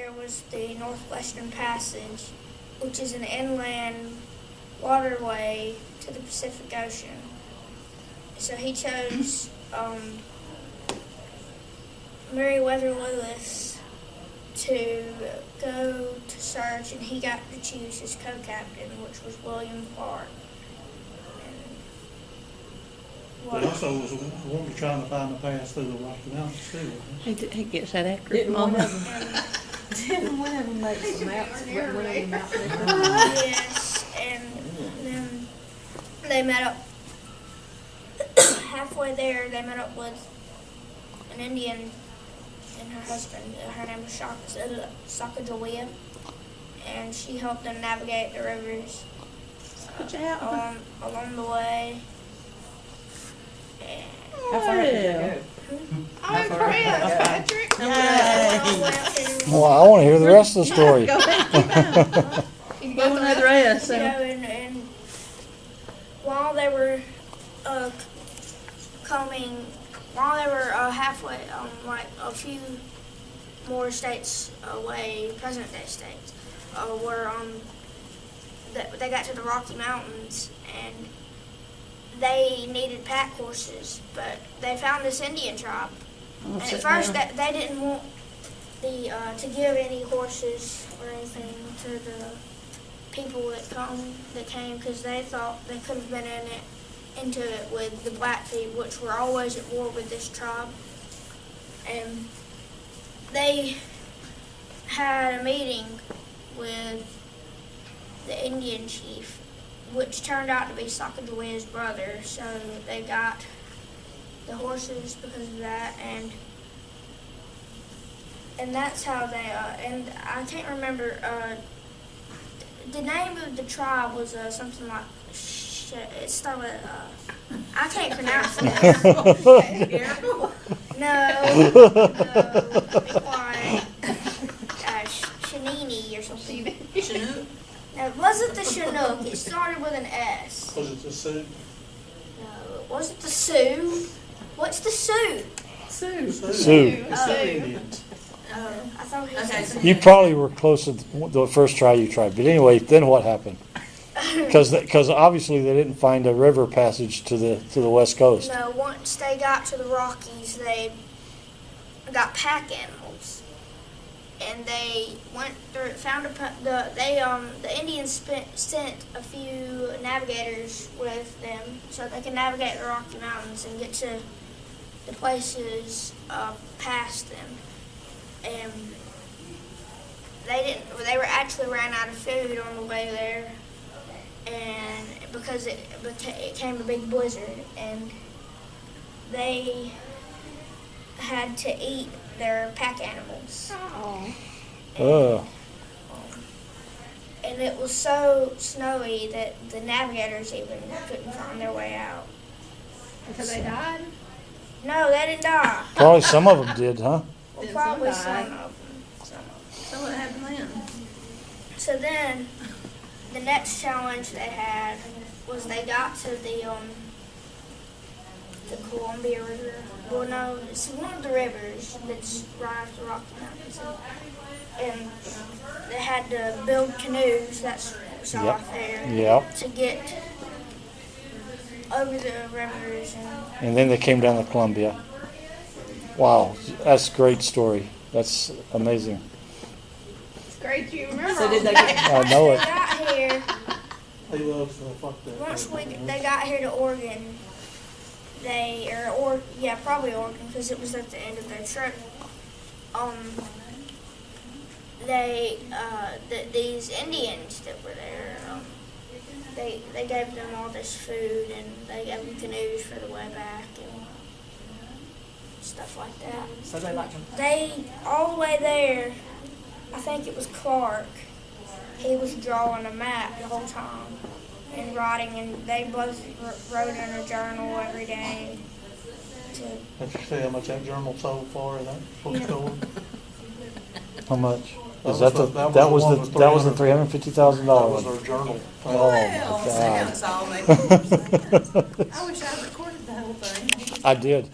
there was the Northwestern Passage, which is an inland waterway to the Pacific Ocean. So he chose Meriwether Lewis to go to search, and he got to choose his co-captain, which was William Clark. But also was one trying to find the pass through the Rocky Mountains too. He gets that accurate, Mama. Didn't one of them make some maps? Yes, and then they met up halfway there. They met up with an Indian and her husband. Her name was Sacagawea, and she helped them navigate the rivers along the way. How far did they go? I'm impressed, Patrick. Well, I want to hear the rest of the story. Go ahead, keep on. Go with the rest. You know, and while they were halfway, like a few more states away, present-day states, they got to the Rocky Mountains, and they needed pack horses, but they found this Indian tribe. And at first, they didn't want to give any horses or anything to the people that came, because they thought they could have been into it with the Blackfeet, which were always at war with this tribe. And they had a meeting with the Indian chief, which turned out to be Sacagawea's brother. So they got the horses because of that, and that's how they. And I can't remember. The name of the tribe was something like. It started with. I can't pronounce it. No. Be quiet. Shanini or something. Chinook? No, it wasn't the Chinook. It started with an S. Was it the Sioux? No, it wasn't the Sioux. What's the Sioux? Sioux. Sioux. The Sioux Indians. I thought he Okay, said. so You probably were close to the first try you tried. But anyway, then what happened? Because obviously they didn't find a river passage to the west coast. No, once they got to the Rockies, they got pack animals, and they went through. The Indians sent a few navigators with them so they can navigate the Rocky Mountains and get to the places past them. And they were actually ran out of food on the way there, and because it came a big blizzard, and they had to eat their pack animals. Oh. And it was so snowy that the navigators even couldn't find their way out. because they died? No, they didn't die. Probably some of them did, huh? Well, Did probably some some die? of them. Some of them. So what happened then? So then, the next challenge they had was they got to the Columbia River. Well, no, it's one of the rivers that's right after the Rocky Mountains. And they had to build canoes, that's off there, Yep. to get over the rivers. And then they came down the Columbia. Wow, that's a great story. That's amazing. It's great you remember. So did they all get- that. I know They it. got here, He loves fuck that. once they got here to Oregon, probably Oregon, because it was at the end of their trip. These Indians that were there, they gave them all this food, and they gave them canoes for the way back and stuff like that. So they like them. They, all the way there, I think it was Clark, he was drawing a map the whole time and writing, and they both wrote in a journal every day. Did you see how much that journal sold for in that bookstore? How much? That Is that was the the- that was one the was that was the That $350,000 was one? our journal. Oh Well, my that's all they- God! I wish I recorded the whole thing. I did.